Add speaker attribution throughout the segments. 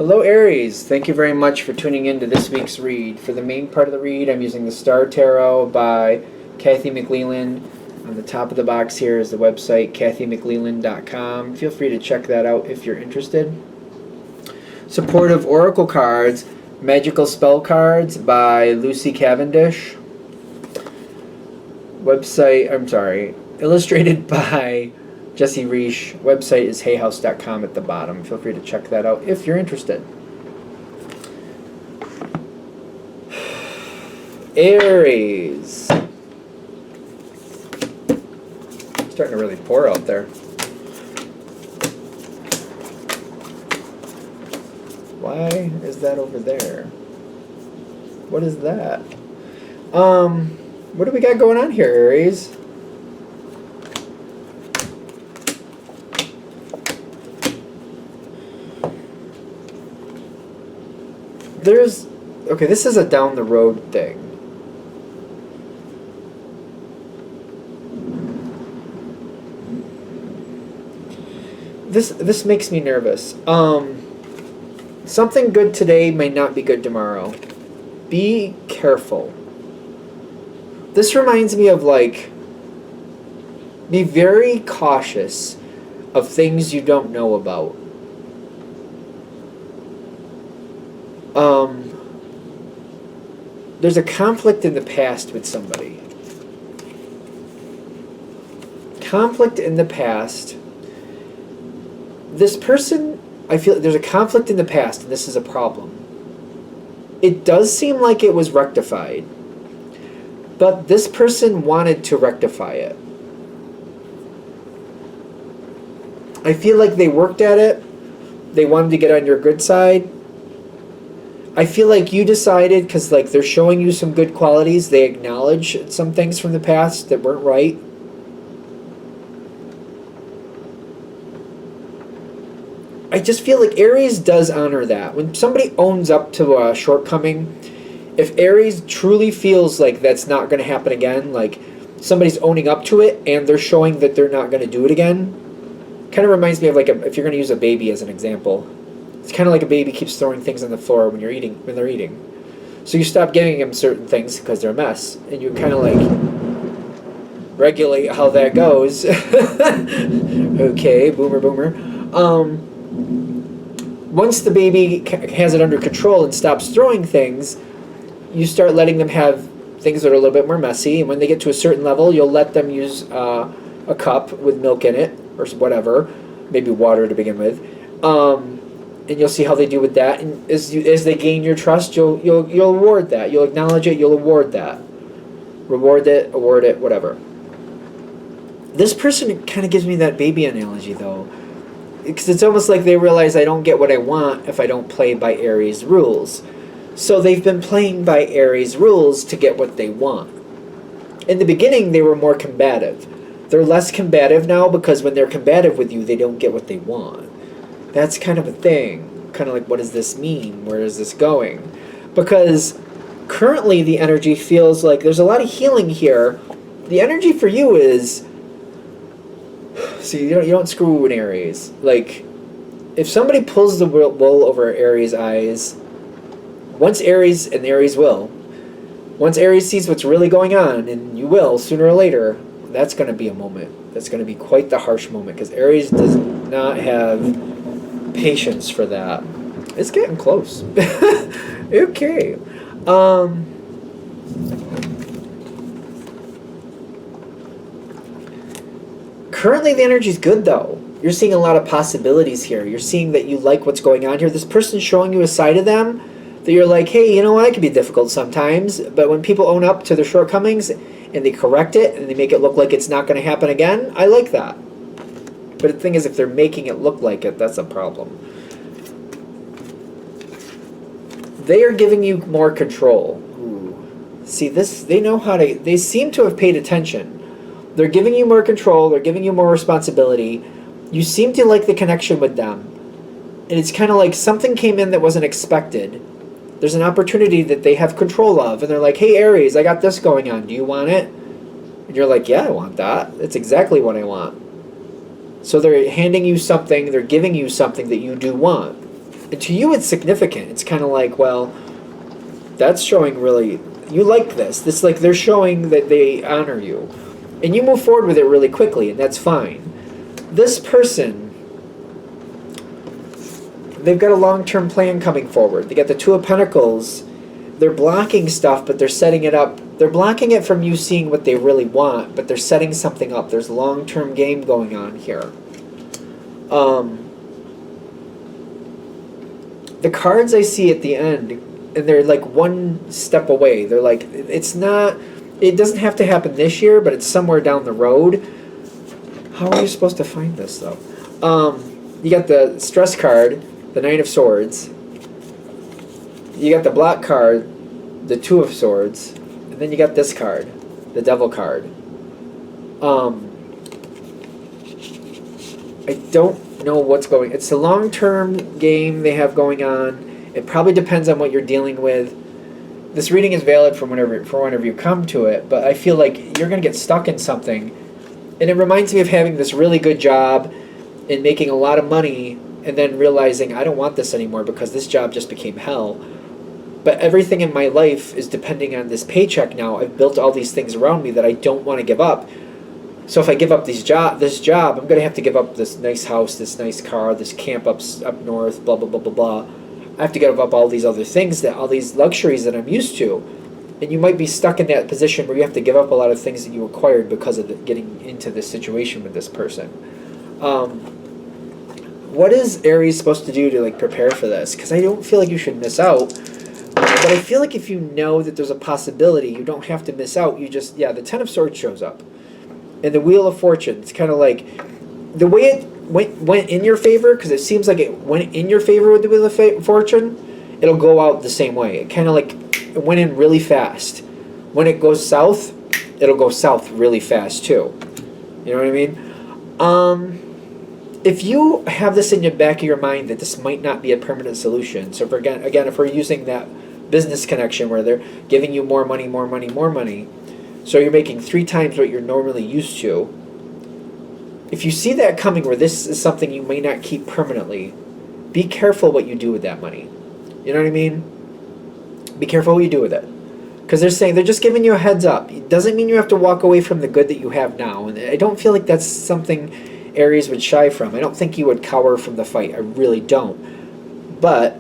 Speaker 1: Hello Aries, thank you very much for tuning in to this week's read. For the main part of the read, I'm using the Star Tarot by Kathy McLeland. On the top of the box here is the website, kathymcleland.com. Feel free to check that out if you're interested. Supportive Oracle cards, Magical Spell Cards by Lucy Cavendish. Illustrated by Jesse Reish. Website is hayhouse.com at the bottom. Feel free to check that out if you're interested. Aries. Starting to really pour out there. Why is that over there? What is that? What do we got going on here, Aries? Okay, this is a down the road thing. This makes me nervous. Something good today may not be good tomorrow. Be careful. This reminds me of, like, be very cautious of things you don't know about. There's a conflict in the past with somebody. Conflict in the past. This person, I feel there's a conflict in the past, and this is a problem. It does seem like it was rectified, but this person wanted to rectify it. I feel like they worked at it. They wanted to get on your good side. I feel like you decided, because like they're showing you some good qualities, they acknowledge some things from the past that weren't right. I just feel like Aries does honor that. When somebody owns up to a shortcoming, if Aries truly feels like that's not going to happen again, like somebody's owning up to it and they're showing that they're not going to do it again, kind of reminds me of, like, if you're going to use a baby as an example. It's kind of like a baby keeps throwing things on the floor when they're eating. So you stop giving them certain things because they're a mess, and you kind of like regulate how that goes. Okay, boomer. Once the baby has it under control and stops throwing things, you start letting them have things that are a little bit more messy, and when they get to a certain level, you'll let them use a cup with milk in it or whatever, maybe water to begin with. And you'll see how they do with that. And as they gain your trust, you'll award that. You'll acknowledge it. You'll award that. Reward it, award it, whatever. This person kind of gives me that baby analogy, though, because it's almost like they realize I don't get what I want if I don't play by Aries rules. So they've been playing by Aries rules to get what they want. In the beginning, they were more combative. They're less combative now because when they're combative with you, they don't get what they want. That's kind of a thing. Kind of like, what does this mean? Where is this going? Because currently the energy feels like there's a lot of healing here. The energy for you is, see, you don't screw with Aries. Like, if somebody pulls the wool over Aries' eyes, once Aries sees what's really going on, and you will, sooner or later, that's going to be a moment. That's going to be quite the harsh moment, because Aries does not have patience for that. It's getting close. Okay. Currently the energy's good, though. You're seeing a lot of possibilities here. You're seeing that you like what's going on here. This person's showing you a side of them that you're like, hey, you know what, I can be difficult sometimes, but when people own up to their shortcomings and they correct it and they make it look like it's not going to happen again, I like that. But the thing is, if they're making it look like it, that's a problem. They are giving you more control. Ooh. See, they seem to have paid attention. They're giving you more control, they're giving you more responsibility. You seem to like the connection with them. And it's kind of like something came in that wasn't expected. There's an opportunity that they have control of, and they're like, hey, Aries, I got this going on. Do you want it? And you're like, yeah, I want that. That's exactly what I want. So they're handing you something, they're giving you something that you do want. And to you, it's significant. It's kind of like, well, that's showing really, you like this. This, like, they're showing that they honor you. And you move forward with it really quickly, and that's fine. This person, they've got a long-term plan coming forward. They got the Two of Pentacles. They're blocking stuff, but they're setting it up. They're blocking it from you seeing what they really want, but they're setting something up. There's a long-term game going on here. The cards I see at the end, and they're like one step away. They're like, it's not, it doesn't have to happen this year, but it's somewhere down the road. How are you supposed to find this, though? You got the stress card, the Nine of Swords. You got the block card, the Two of Swords. And then you got this card, the Devil card. I don't know what's going. It's a long-term game they have going on. It probably depends on what you're dealing with. This reading is valid for whenever you come to it, but I feel like you're going to get stuck in something. And it reminds me of having this really good job and making a lot of money and then realizing I don't want this anymore because this job just became hell. But everything in my life is depending on this paycheck now. I've built all these things around me that I don't want to give up. So if I give up this job, I'm going to have to give up this nice house, this nice car, this camp up north, blah, blah, blah, blah, blah. I have to give up all these other things, all these luxuries that I'm used to. And you might be stuck in that position where you have to give up a lot of things that you acquired because of getting into this situation with this person. What is Aries supposed to do to like prepare for this? Because I don't feel like you should miss out. But I feel like if you know that there's a possibility, you don't have to miss out. You just, the Ten of Swords shows up. And the Wheel of Fortune, it's kind of like, the way it went in your favor, because it seems like it went in your favor with the Wheel of Fortune, it'll go out the same way. It kind of like, it went in really fast. When it goes south, it'll go south really fast too. You know what I mean? If you have this in the back of your mind that this might not be a permanent solution, so if we're using that business connection where they're giving you more money, so you're making 3 times what you're normally used to. If you see that coming where this is something you may not keep permanently, be careful what you do with that money. You know what I mean? Be careful what you do with it. Because they're just giving you a heads up. It doesn't mean you have to walk away from the good that you have now. And I don't feel like that's something Aries would shy from. I don't think you would cower from the fight. I really don't. But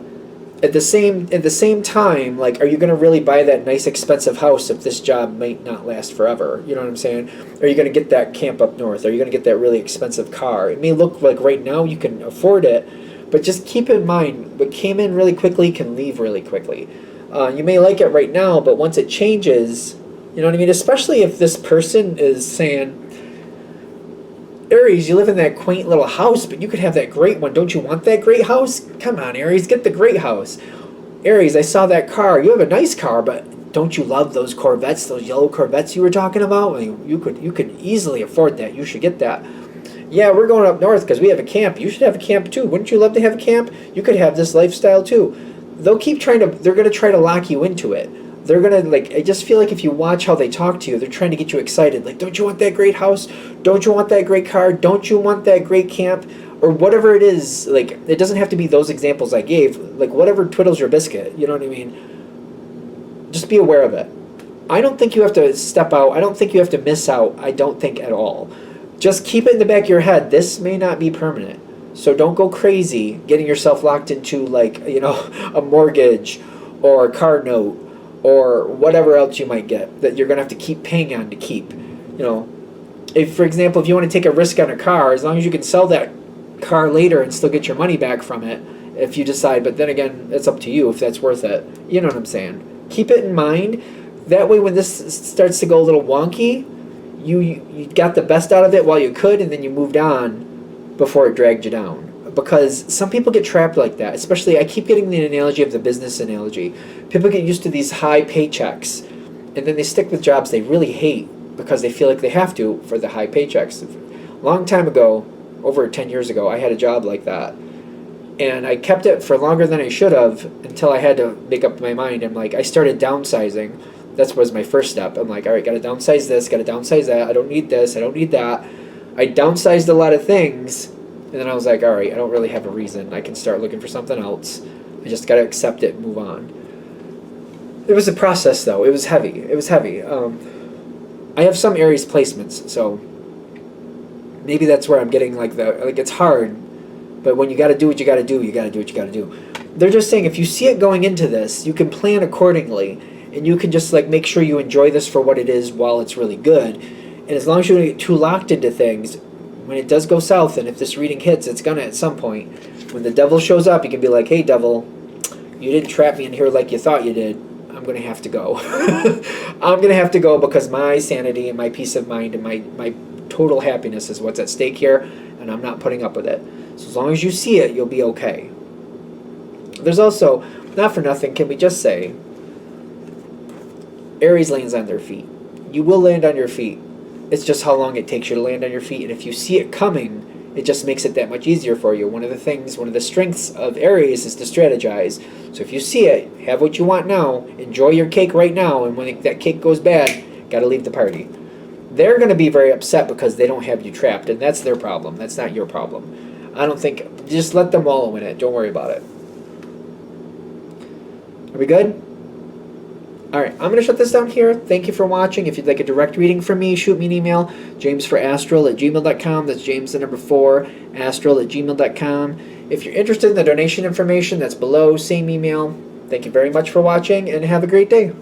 Speaker 1: at the same time, like, are you going to really buy that nice expensive house if this job might not last forever? You know what I'm saying? Are you going to get that camp up north? Are you going to get that really expensive car? It may look like right now you can afford it, but just keep in mind, what came in really quickly can leave really quickly. You may like it right now, but once it changes, you know what I mean? Especially if this person is saying, Aries, you live in that quaint little house, but you could have that great one. Don't you want that great house? Come on, Aries, get the great house. Aries, I saw that car. You have a nice car, but don't you love those Corvettes, those yellow Corvettes you were talking about? I mean, you could easily afford that. You should get that. Yeah, we're going up north because we have a camp. You should have a camp too. Wouldn't you love to have a camp? You could have this lifestyle too. They're going to try to lock you into it. They're going to, like, I just feel like if you watch how they talk to you, they're trying to get you excited. Like, don't you want that great house? Don't you want that great car? Don't you want that great camp? Or whatever it is. Like, it doesn't have to be those examples I gave. Like, whatever twiddles your biscuit. You know what I mean? Just be aware of it. I don't think you have to step out. I don't think you have to miss out. I don't think at all. Just keep it in the back of your head. This may not be permanent. So don't go crazy getting yourself locked into, like, a mortgage or a car note or whatever else you might get that you're going to have to keep paying on to keep. If, for example, if you want to take a risk on a car, as long as you can sell that car later and still get your money back from it, if you decide, but then again, it's up to you if that's worth it. You know what I'm saying? Keep it in mind. That way when this starts to go a little wonky, you got the best out of it while you could, and then you moved on before it dragged you down. Because some people get trapped like that. Especially, I keep getting the analogy of the business analogy. People get used to these high paychecks, and then they stick with jobs they really hate because they feel like they have to for the high paychecks. A long time ago, over 10 years ago, I had a job like that. And I kept it for longer than I should have until I had to make up my mind. I'm like, I started downsizing. That was my first step. I'm like, all right, got to downsize this, got to downsize that. I don't need this, I don't need that. I downsized a lot of things, And then I was like, all right, I don't really have a reason. I can start looking for something else. I just got to accept it and move on. It was a process, though. It was heavy. It was heavy. I have some Aries placements, so maybe that's where I'm getting like it's hard, but when you got to do what you got to do, you got to do what you got to do. They're just saying if you see it going into this, you can plan accordingly, and you can just like make sure you enjoy this for what it is while it's really good. And as long as you don't get too locked into things, when it does go south, and if this reading hits, it's gonna at some point. When the devil shows up, you can be like, "Hey, devil, you didn't trap me in here like you thought you did. I'm going to have to go. I'm going to have to go because my sanity and my peace of mind and my total happiness is what's at stake here, and I'm not putting up with it." So as long as you see it, you'll be okay. There's also, not for nothing, can we just say, Aries lands on their feet. You will land on your feet. It's just how long it takes you to land on your feet, and if you see it coming, it just makes it that much easier for you. One of the strengths of Aries is to strategize. So if you see it, have what you want now, enjoy your cake right now, and when that cake goes bad, gotta leave the party. They're gonna be very upset because they don't have you trapped, and that's their problem. That's not your problem. I don't think, just let them wallow in it. Don't worry about it. Are we good? Alright, I'm going to shut this down here. Thank you for watching. If you'd like a direct reading from me, shoot me an email, jamesforastral@gmail.com. That's James the number 4, astral@gmail.com. If you're interested in the donation information, that's below, same email. Thank you very much for watching, and have a great day.